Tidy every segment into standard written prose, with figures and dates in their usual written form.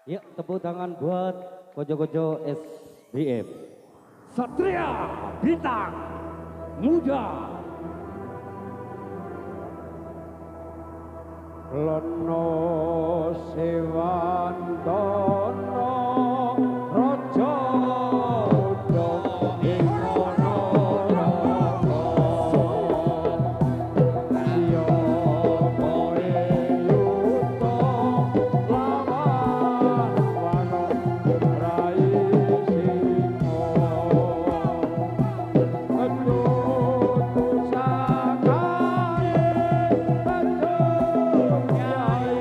Ya, tepuk tangan buat Kojo-Kojo SBM. Satria Bintang Muda. Lono Sewantono Rojo Udong ing Ponorogo Siya koe yuta lawan wano rai singo Kedut pusakae kedut nyai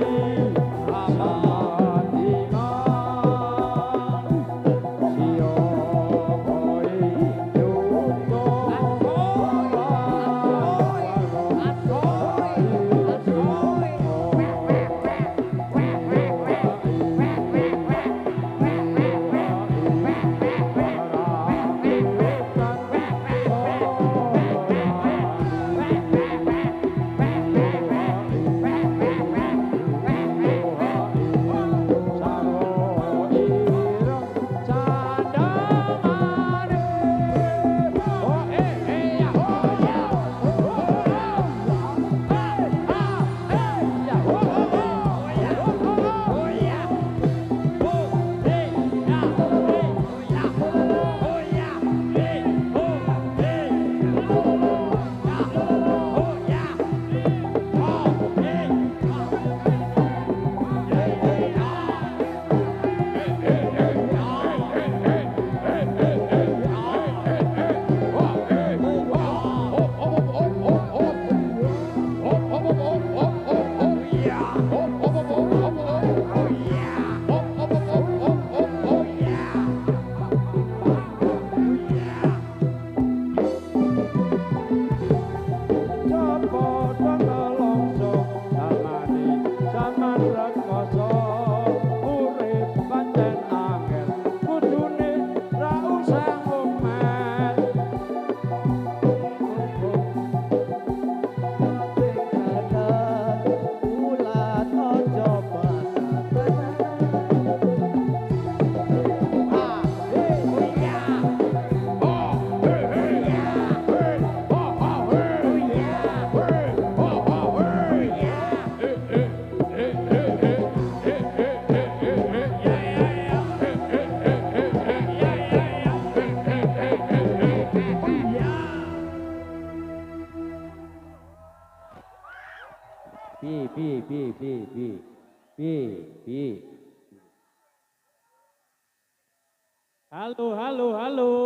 Halo.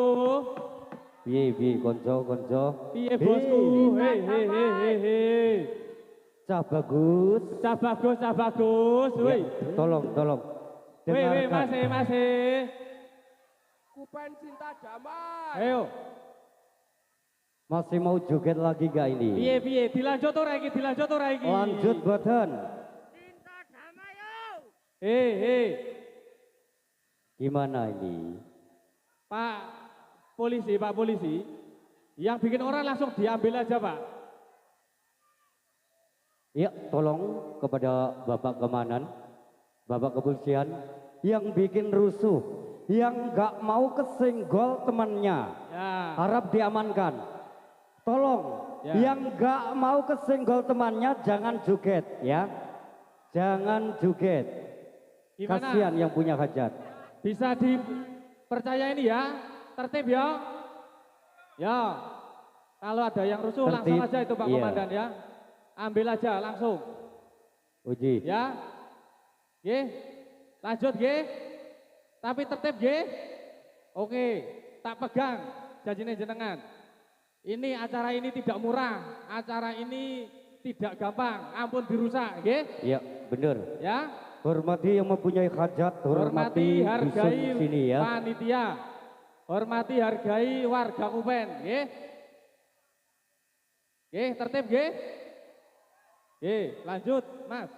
Piye konco. Piye bosku? Hei. Cah bagus. Woi. Tolong. Woi, Dengarkan. masih. Kupen cinta damai. Ayo. Masih mau joget lagi gak ini? Piye. Dilanjut ora iki? Lanjut badan. Cinta damai yo. Hei. Gimana ini? Pak polisi, yang bikin orang langsung diambil aja Pak. Ya, tolong kepada Bapak Kemanan, Bapak Kepolisian, yang bikin rusuh, yang gak mau kesenggol temannya, Ya. harap diamankan. Tolong, Ya. yang gak mau kesenggol temannya jangan joget ya, jangan joget. Gimana? Kasihan yang punya hajat. Bisa dipercaya ini ya, tertib ya. Ya, kalau ada yang rusuh Tertib, langsung aja itu Pak iya. Komandan ya. Ambil aja langsung. Uji. Ya. Ye, lanjut ye. Tapi tertib ye. Oke, tak pegang janjinya jenengan. Ini acara ini tidak murah, acara ini tidak gampang, ampun dirusak ye. Ya, bener. Ya. Hormati yang mempunyai hajat, Hormati, hormati hargai dusun sini ya. panitia, hormati, hargai warga Kupen, nggih. Nggih, tertib nggih. Nggih, lanjut, Mas.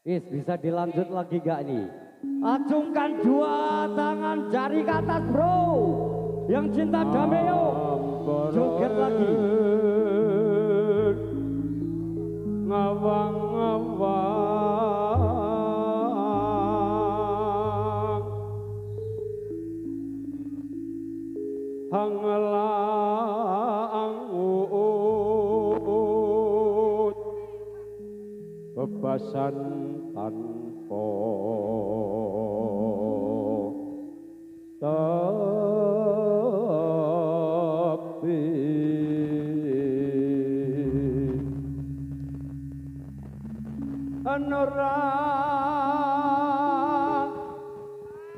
Bisa dilanjut lagi gak nih? Acungkan dua tangan jari ke atas bro. Yang cinta damai yuk. Joget lagi. Ngawang-ngawang hanglang ut bebasan tanpa tapi anora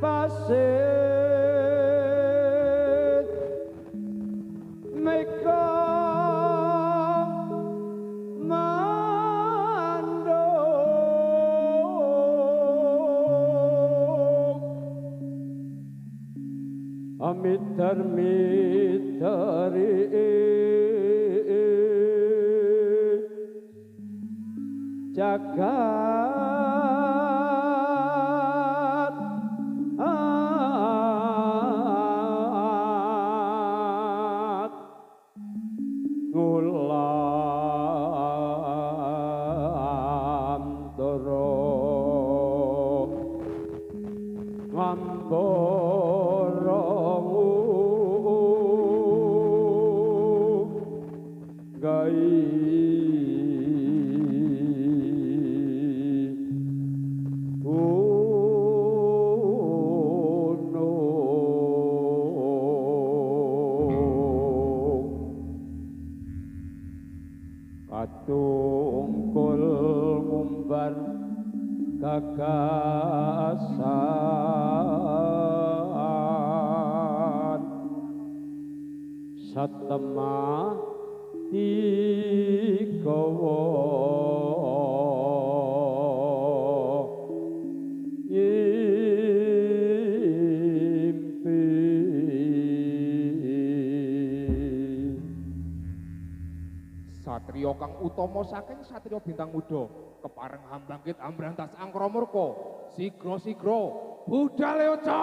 pasir meka mandung amitar-mitari jagat ngulam toro ngamborong gai katungkul ngumbar gagasan satemah dikawa Satrio kang utama saking satrio bintang muda kepareng hambangkit ambrantas angkramurka sigra-sigra budal oca.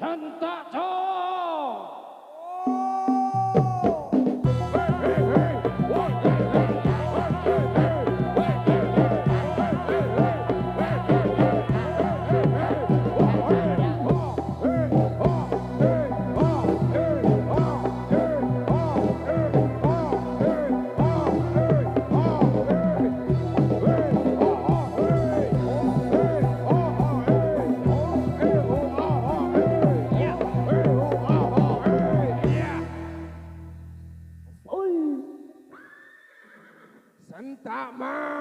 Sentak cong. Sentak man.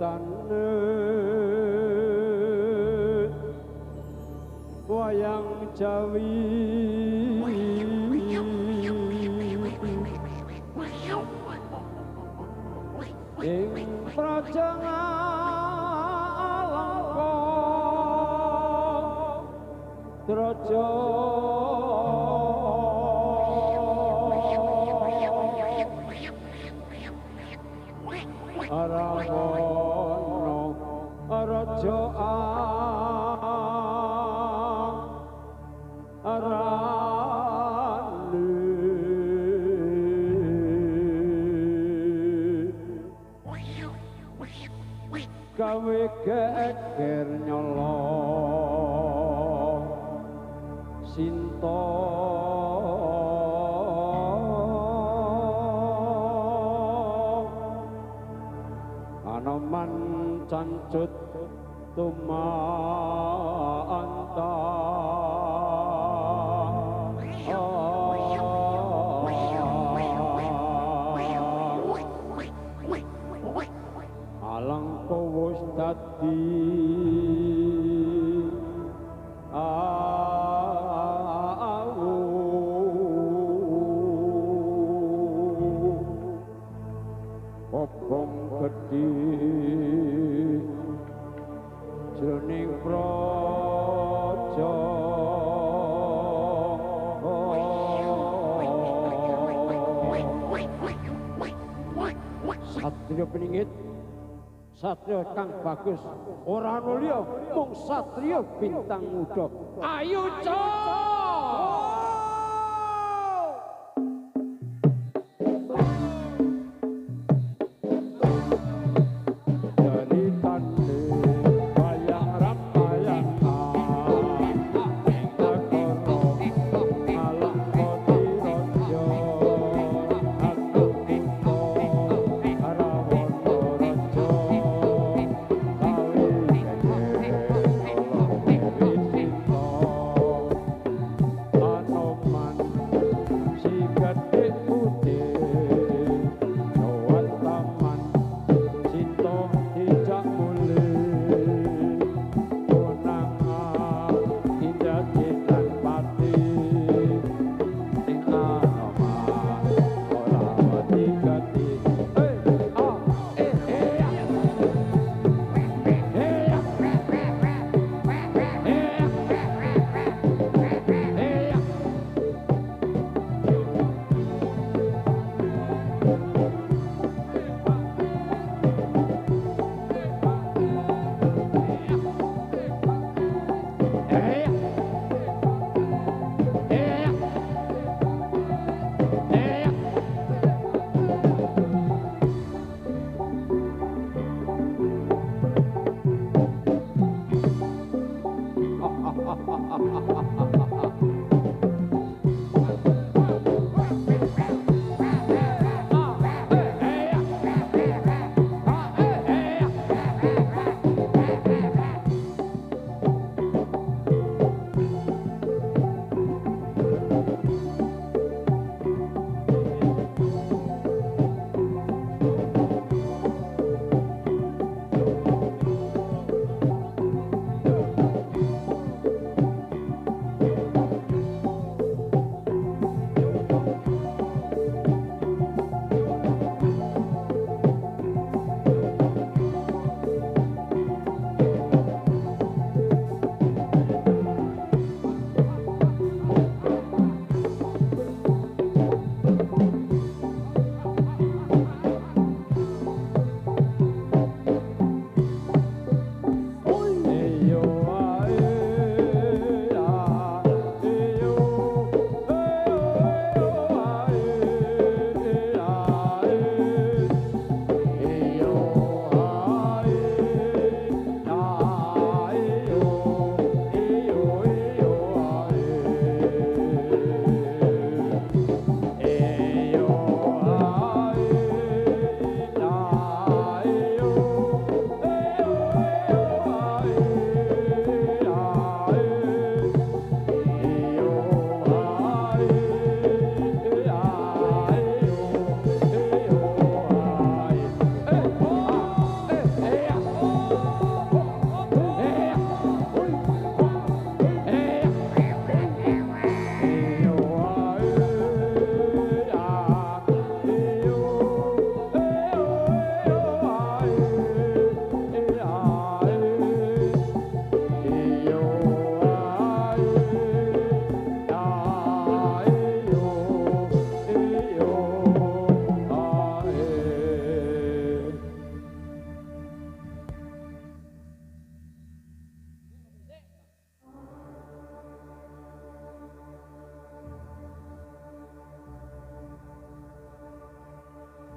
wetane wayang Jawi ing prajangan Alangka Draja Arawana Raja gawe geger nyolong Sinta Anoman cancut tumanta Alangka wis dadi awu obong gedhi jroning praja satriya peningit satriya kang bagus ora ana liya mung satriya bintang muda Ayo cok. dari tande bayang ramayang Nagara alam koti raja anak kita Rawana raja kawi geger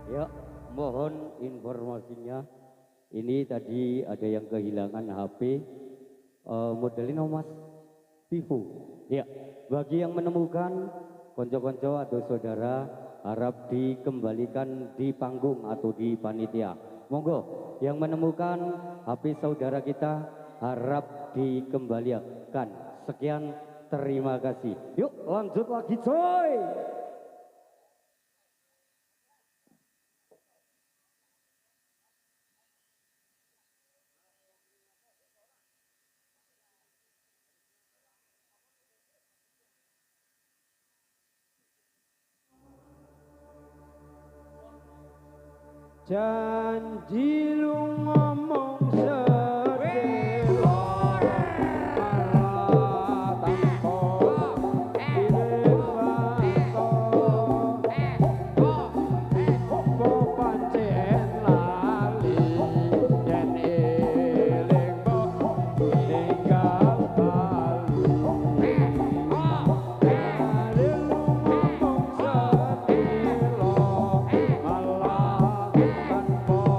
Ya, mohon informasinya. Ini tadi ada yang kehilangan HP. Modelin Mas Vivo. Ya, bagi yang menemukan konco-konco atau saudara harap dikembalikan di panggung atau di panitia. Monggo, yang menemukan HP saudara kita harap dikembalikan. Sekian, terima kasih. Yuk lanjut lagi coy. Janji lu ngomong sedelo malah tanpa kirim apa pancen lali yen eling mbok tinggal bali Janji lu ngomong sedelo malah tanpa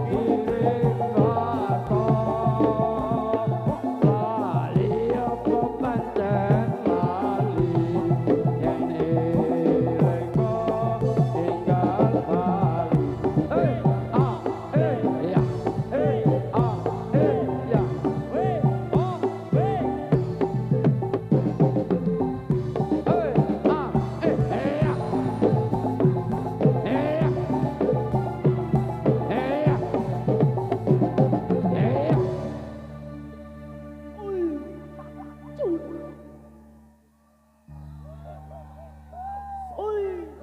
kirim warta Ali apa pancen lali yen eling mbok tinggal bali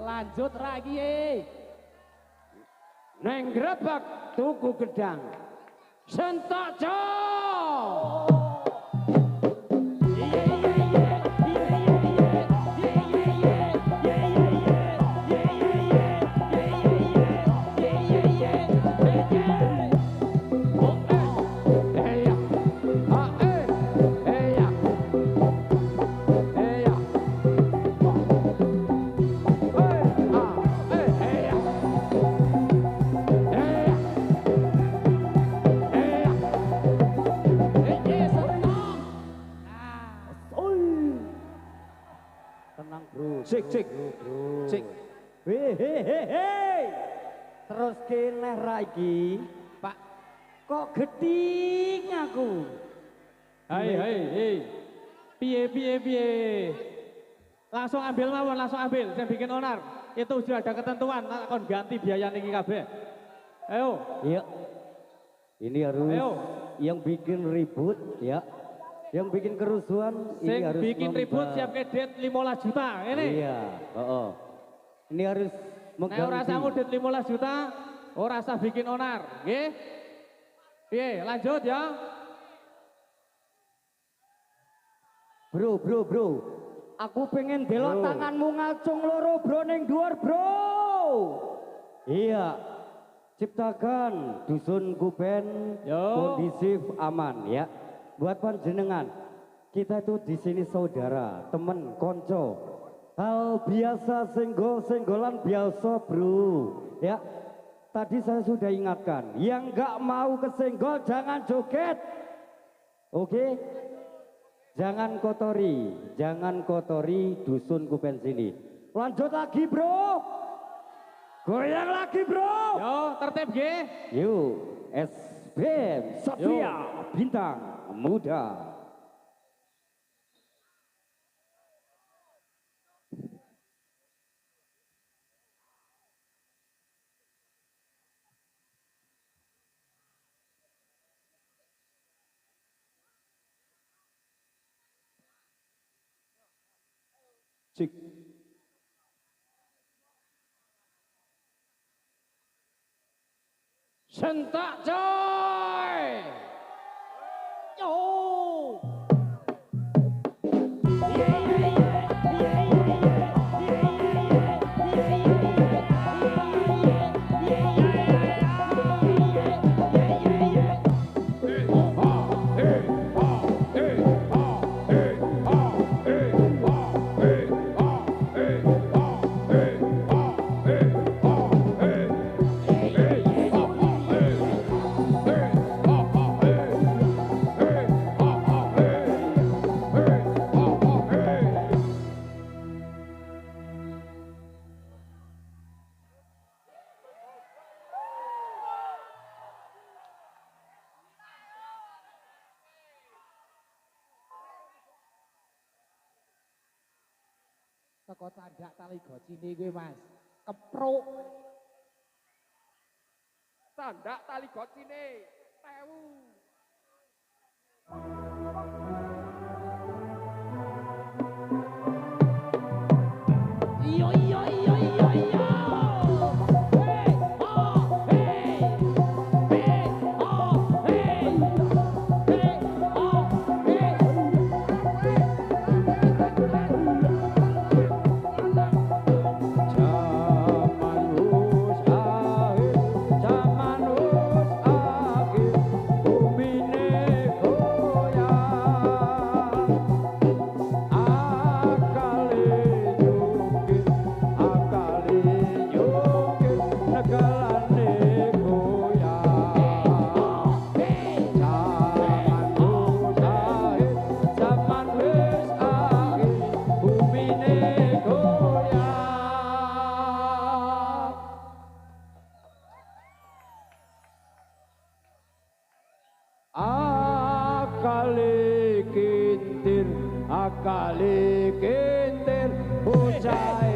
Lanjut lagi Neng grebek tuku gedang sentak cok Tenang bro. Cek, cek. Bro. Cek. Hehehe. Terus kene lagi, Pak. kok geting aku. Hei. Piye. Langsung ambil mawon, langsung ambil. Saya bikin onar. Itu sudah ada ketentuan, akan ganti biaya niki kabeh. Ayo. Iya. Ini harus Ayo. yang bikin ribut ya. Yang bikin kerusuhan ini Sing harus bikin ribut siap kredit 15 juta. Ini. Iya, Ini harus Nek ora sanggup duit 15 juta, ora usah bikin onar, nggih? Piye, lanjut ya. Bro. Aku pengen delok tanganmu ngacung loro bro ning dhuwur, bro. Iya. Ciptakan dusun Kuben Yo. kondisif aman ya. Buat panjenengan, kita itu di sini saudara, temen, konco. Hal biasa senggol-senggolan biasa bro. Ya, tadi saya sudah ingatkan, yang nggak mau kesenggol jangan joget. Oke? Jangan kotori dusun Kuben sini. Lanjut lagi bro. Goyang lagi bro. Yo, tertib nggih. Yuk, SBM Satria Bintang Muda. Cik. Sentak coy. Yo. Teko tandak tali gocine kuwi Mas. Kepruk. Tandak tali gocine. Tewu. Iyo iyo iyo iyo iyo. Hey, oh, hey. Hey, oh, hey. Hey, oh, hey. Zaman wis akhir, bumine goyang. Akale nyukir, negalane goyang. Zaman wis akhir, bumine goyang. Akale kintir, bocahe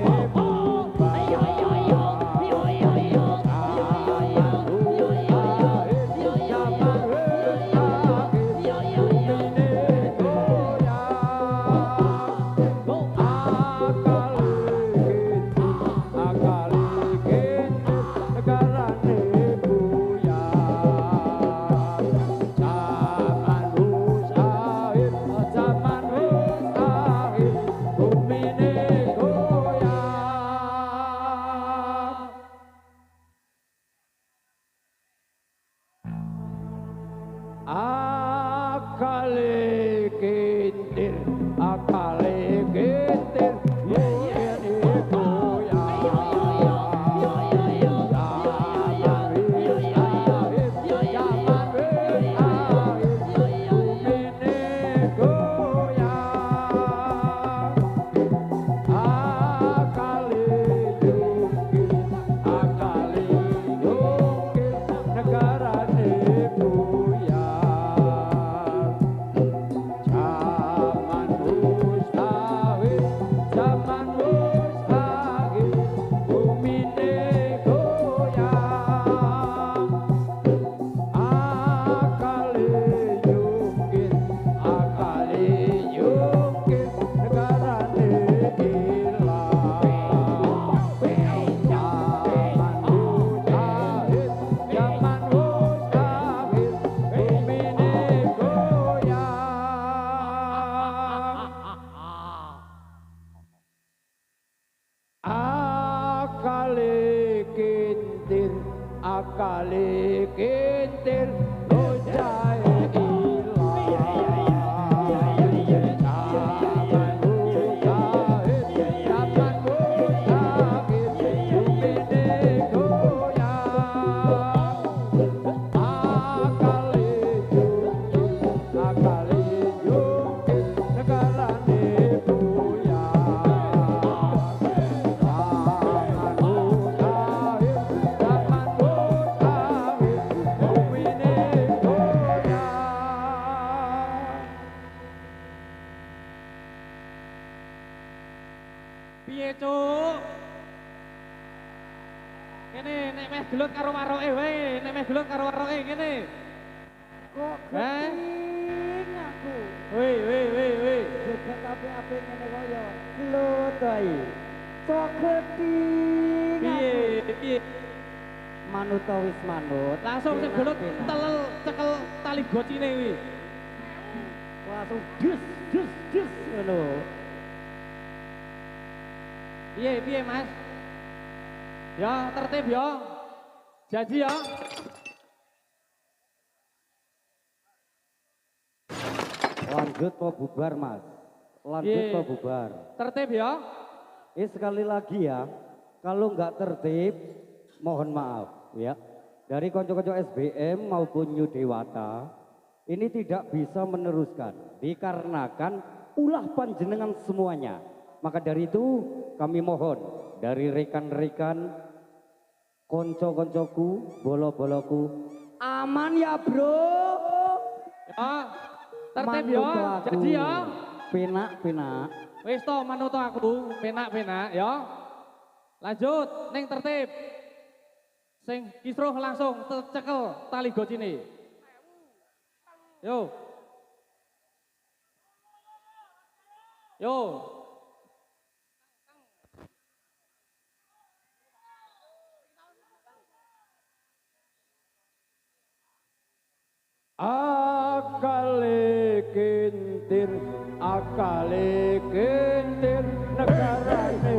akale kintir, akale kintir, bumine goyang. Akale kintir, bocahe Piye cuk? Kene nek meh gelut karo waroke wae, nek meh gelut karo waroke kene. Kok geting aku. Woi. joget ape-ape ngene kaya. Lho to iki. Sok gedhi. Piye? Manut to wis manut. Langsung sing gelut telel cekel tali gocine kuwi. Langsung dus ngono. Piye Mas? Ya tertib ya. Janji ya. Lanjut mau bubar Mas. Lanjut mau bubar. Tertib ya. Sekali lagi ya, kalau nggak tertib, mohon maaf ya. Dari konco-konco SBM maupun New Dewata, ini tidak bisa meneruskan dikarenakan ulah panjenengan semuanya. Maka dari itu kami mohon dari rekan-rekan konco-koncoku, bolo-boloku, aman ya bro. Ya, tertib ya, janji ya. Penak. Wis to manut aku, penak ya. Lanjut, ning tertib. Sing kisruh langsung cekel tali gocine. Yo. Akale kintir negarane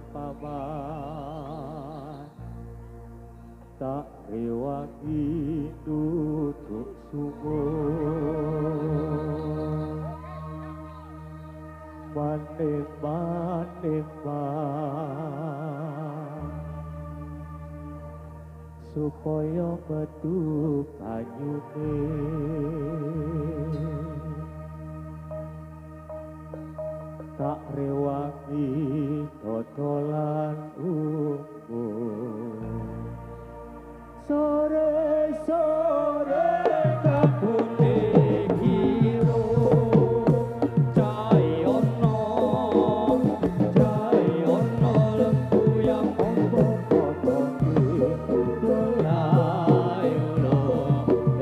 paman tak rewangi tutuk sumur maning supaya metu banyune tak rewangi dodolan umur sore-sore kabune kiro cai ono lembu yang ombong-ombong ulai ulai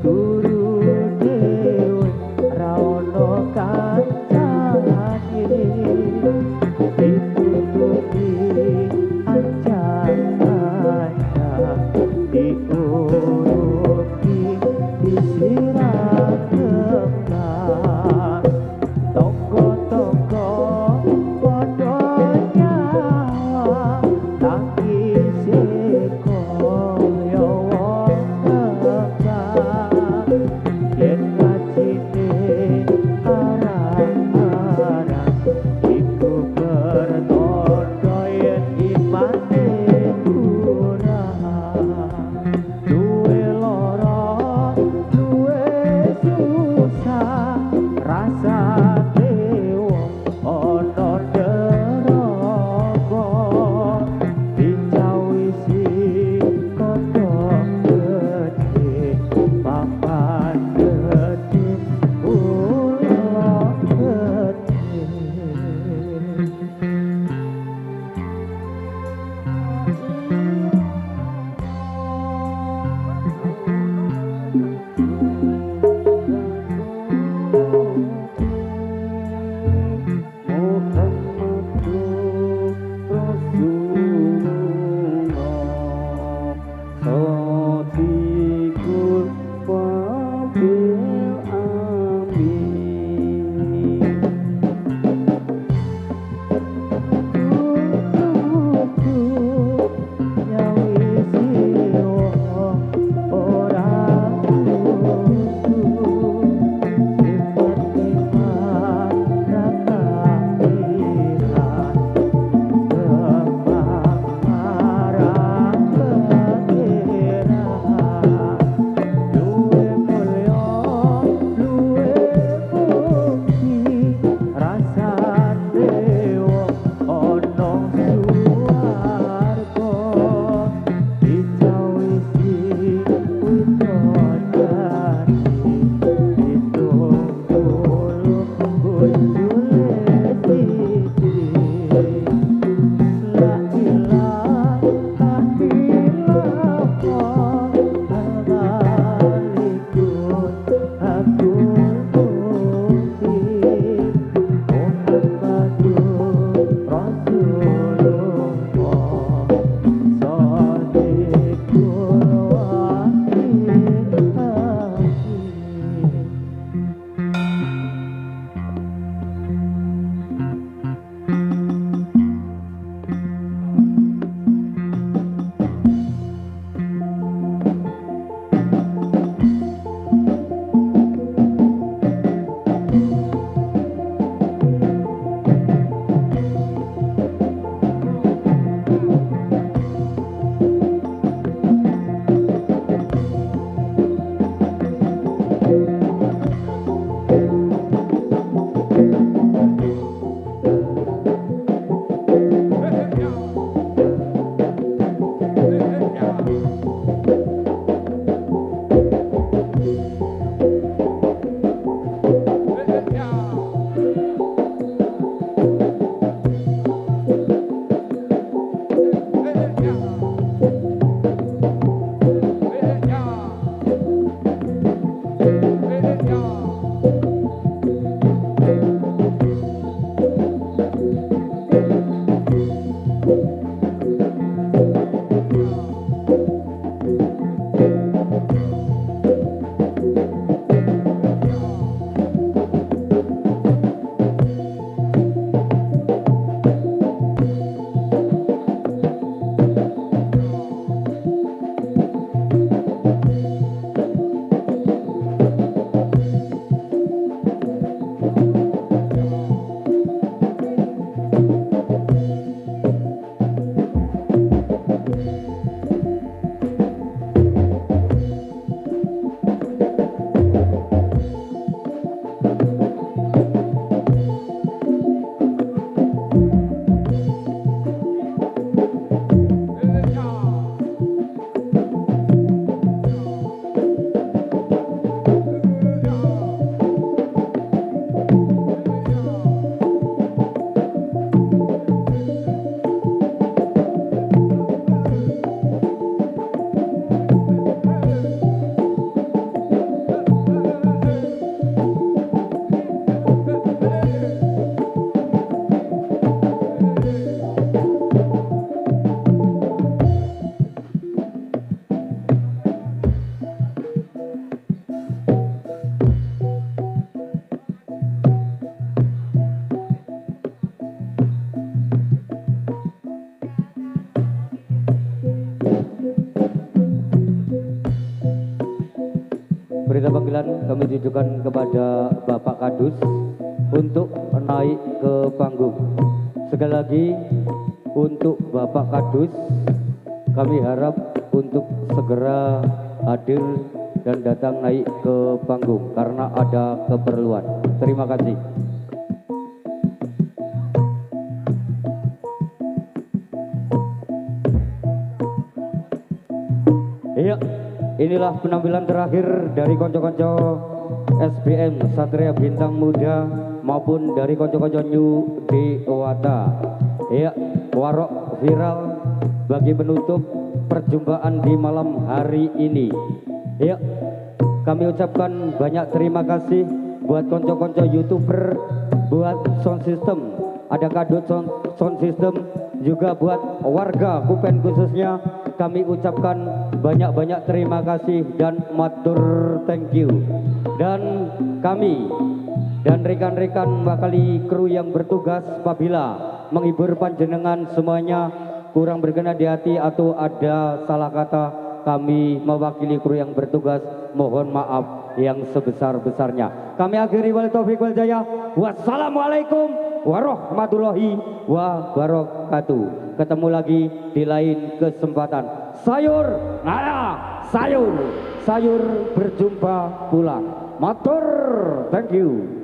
Guru dewe ra ono kancane kami tujukan kepada Bapak Kadus untuk naik ke panggung. Sekali lagi untuk Bapak Kadus kami harap untuk segera hadir dan datang naik ke panggung karena ada keperluan. Terima kasih. Iya, inilah penampilan terakhir dari konco-konco SBM Satria Bintang Muda maupun dari konco-konco New Dewata. Iya, warok viral bagi penutup perjumpaan di malam hari ini. Iya, kami ucapkan banyak terima kasih buat konco-konco YouTuber, buat sound system, ada Kadut sound system, juga buat warga Kupen khususnya kami ucapkan banyak-banyak terima kasih dan matur thank you. Dan kami dan rekan-rekan bakali kru yang bertugas apabila menghibur panjenengan semuanya kurang berkenan di hati atau ada salah kata, kami mewakili kru yang bertugas mohon maaf yang sebesar-besarnya. Kami akhiri wal taufiq wal jaya. Wassalamualaikum warahmatullahi wabarakatuh. Ketemu lagi di lain kesempatan. Sayur, sayur berjumpa pulang. Matur, thank you.